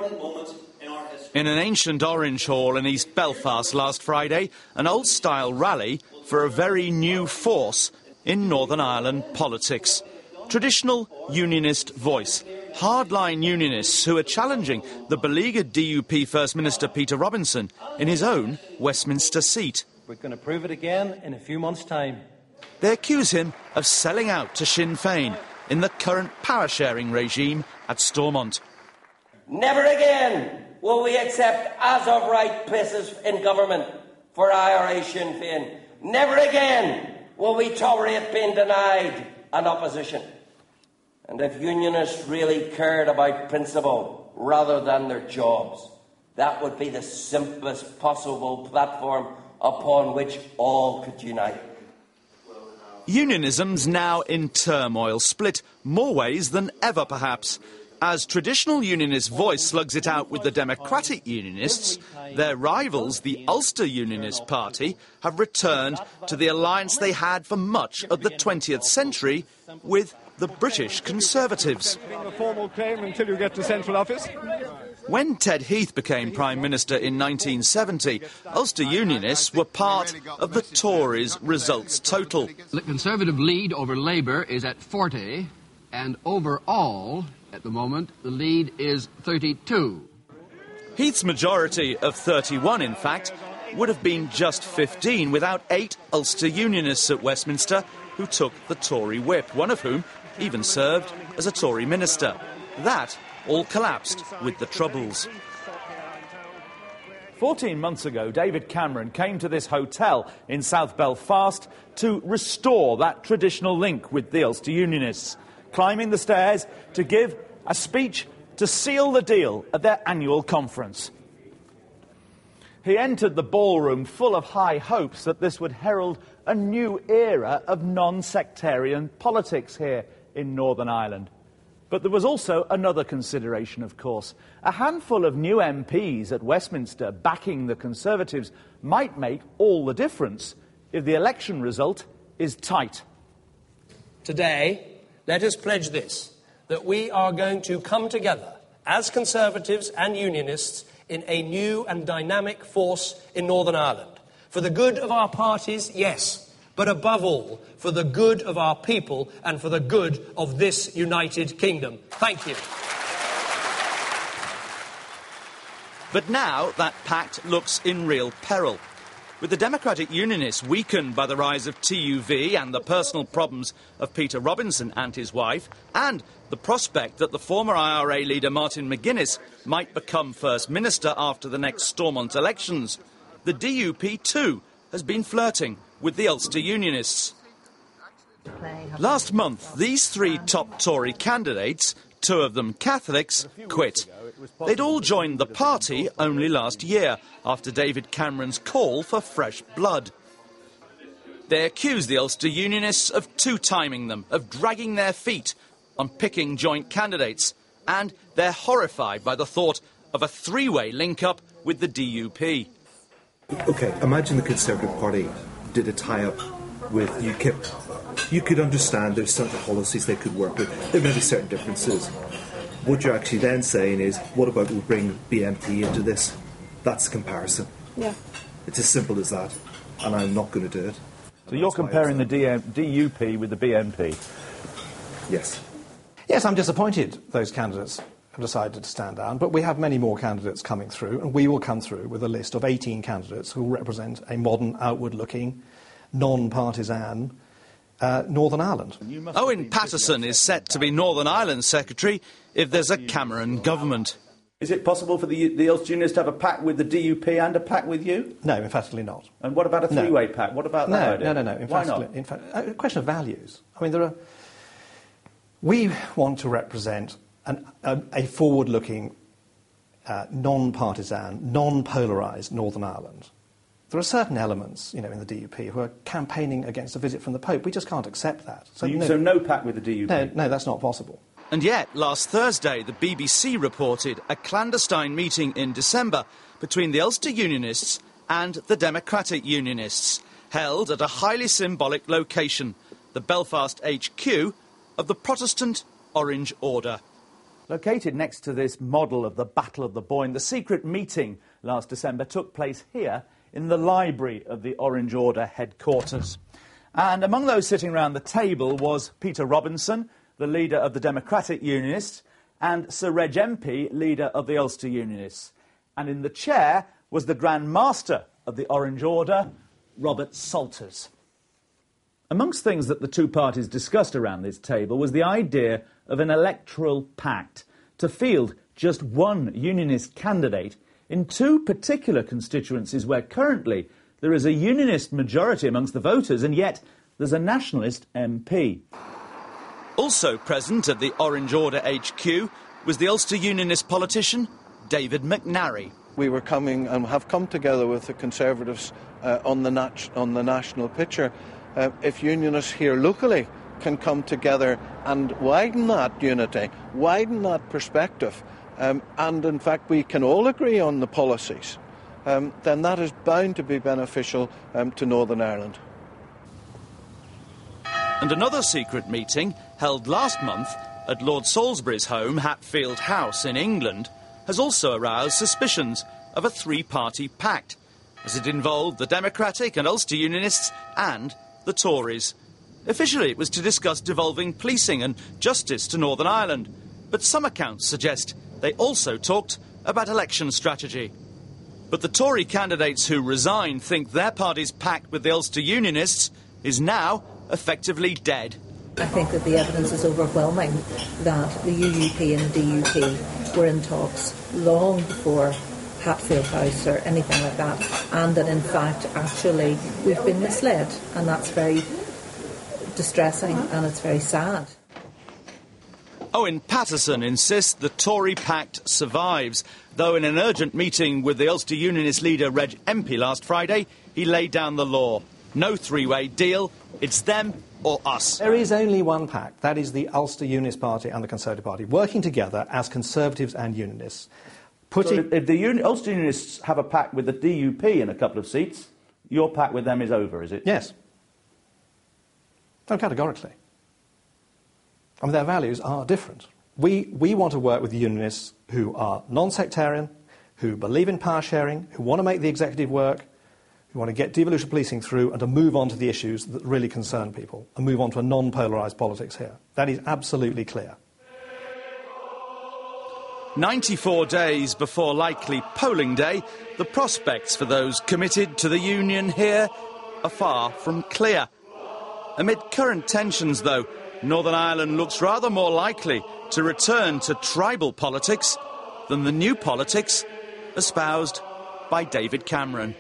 important moment in our history. In an ancient Orange Hall in East Belfast last Friday, an old-style rally for a very new force in Northern Ireland politics. Traditional unionist voice. Hardline unionists who are challenging the beleaguered DUP First Minister Peter Robinson in his own Westminster seat. We're going to prove it again in a few months' time. They accuse him of selling out to Sinn Féin in the current power-sharing regime at Stormont. Never again will we accept as-of-right places in government for IRA Sinn Féin. Never again will we tolerate being denied an opposition. And if unionists really cared about principle rather than their jobs, that would be the simplest possible platform upon which all could unite. Unionism's now in turmoil, split more ways than ever perhaps. As traditional unionist voice slugs it out with the Democratic Unionists, their rivals, the Ulster Unionist Party, have returned to the alliance they had for much of the 20th century with the British Conservatives. A formal claim until you get to central office. When Ted Heath became Prime Minister in 1970, Ulster Unionists were part of the Tories' results total. The Conservative lead over Labour is at 40, and overall, at the moment, the lead is 32. Heath's majority of 31, in fact, would have been just 15 without 8 Ulster Unionists at Westminster who took the Tory whip, one of whom even served as a Tory minister. That all collapsed with the Troubles. 14 months ago, David Cameron came to this hotel in South Belfast to restore that traditional link with the Ulster Unionists, climbing the stairs to give a speech to seal the deal at their annual conference. He entered the ballroom full of high hopes that this would herald a new era of non-sectarian politics here in Northern Ireland. But there was also another consideration, of course. A handful of new MPs at Westminster backing the Conservatives might make all the difference if the election result is tight. Today, let us pledge this, that we are going to come together as Conservatives and Unionists in a new and dynamic force in Northern Ireland. For the good of our parties, yes, but above all, for the good of our people and for the good of this United Kingdom. Thank you. But now that pact looks in real peril. With the Democratic Unionists weakened by the rise of TUV and the personal problems of Peter Robinson and his wife, and the prospect that the former IRA leader Martin McGuinness might become First Minister after the next Stormont elections, the DUP too has been flirting with the Ulster Unionists. Last month, these 3 top Tory candidates, 2 of them Catholics, quit. They'd all joined the party only last year, after David Cameron's call for fresh blood. They accuse the Ulster Unionists of two-timing them, of dragging their feet on picking joint candidates, and they're horrified by the thought of a 3-way link-up with the DUP. OK, imagine the Conservative Party did a tie-up with UKIP. You could understand there's certain policies they could work with. There may be certain differences. What you're actually then saying is, what about we bring BNP into this? That's the comparison. Yeah. It's as simple as that, and I'm not going to do it. So you're comparing the DUP with the BNP? Yes. Yes, I'm disappointed those candidates have decided to stand down, but we have many more candidates coming through, and we will come through with a list of 18 candidates who will represent a modern, outward-looking, non-partisan Northern Ireland. Owen Paterson is set to be Northern Ireland Secretary if there's a Cameron government. Is it possible for the Ulster Unionists to have a pact with the DUP and a pact with you? No, emphatically not. And what about a 3-way pact? What about that idea? No. Why not? In fact, a question of values. I mean, we want to represent a forward-looking, non-partisan, non-polarised Northern Ireland. There are certain elements, in the DUP who are campaigning against a visit from the Pope. We just can't accept that. So no pact with the DUP? No, that's not possible. And yet, last Thursday, the BBC reported a clandestine meeting in December between the Ulster Unionists and the Democratic Unionists, held at a highly symbolic location, the Belfast HQ of the Protestant Orange Order. Located next to this model of the Battle of the Boyne, the secret meeting last December took place here in the library of the Orange Order headquarters. And among those sitting round the table was Peter Robinson, the leader of the Democratic Unionists, and Sir Reg MP, leader of the Ulster Unionists. And in the chair was the Grand Master of the Orange Order, Robert Salters. Amongst things that the two parties discussed around this table was the idea of an electoral pact to field just one unionist candidate in two particular constituencies where currently there is a unionist majority amongst the voters and yet there's a nationalist MP. Also present at the Orange Order HQ was the Ulster Unionist politician David McNary. We were coming and have come together with the Conservatives on the national picture. If unionists here locally can come together and widen that unity, widen that perspective, and in fact we can all agree on the policies, then that is bound to be beneficial to Northern Ireland. And another secret meeting, held last month at Lord Salisbury's home, Hatfield House in England, has also aroused suspicions of a three-party pact, as it involved the Democratic and Ulster Unionists and the Tories. Officially, it was to discuss devolving policing and justice to Northern Ireland, but some accounts suggest they also talked about election strategy. But the Tory candidates who resigned think their party's pact with the Ulster Unionists is now effectively dead. I think that the evidence is overwhelming that the UUP and the DUP were in talks long before Hatfield House or anything like that, and that in fact actually we've been misled, and that's very distressing and it's very sad. Owen Paterson insists the Tory pact survives, though in an urgent meeting with the Ulster Unionist leader Reg MP last Friday, he laid down the law. No three-way deal, it's them or us. There is only one pact, that is the Ulster Unionist Party and the Conservative Party, working together as Conservatives and Unionists. So if the Ulster Unionists have a pact with the DUP in a couple of seats, your pact with them is over, is it? Yes. No, categorically. I mean, their values are different. We want to work with Unionists who are non-sectarian, who believe in power sharing, who want to make the executive work, who want to get devolution policing through and to move on to the issues that really concern people and move on to a non-polarised politics here. That is absolutely clear. 94 days before likely polling day, the prospects for those committed to the union here are far from clear. Amid current tensions, though, Northern Ireland looks rather more likely to return to tribal politics than the new politics espoused by David Cameron.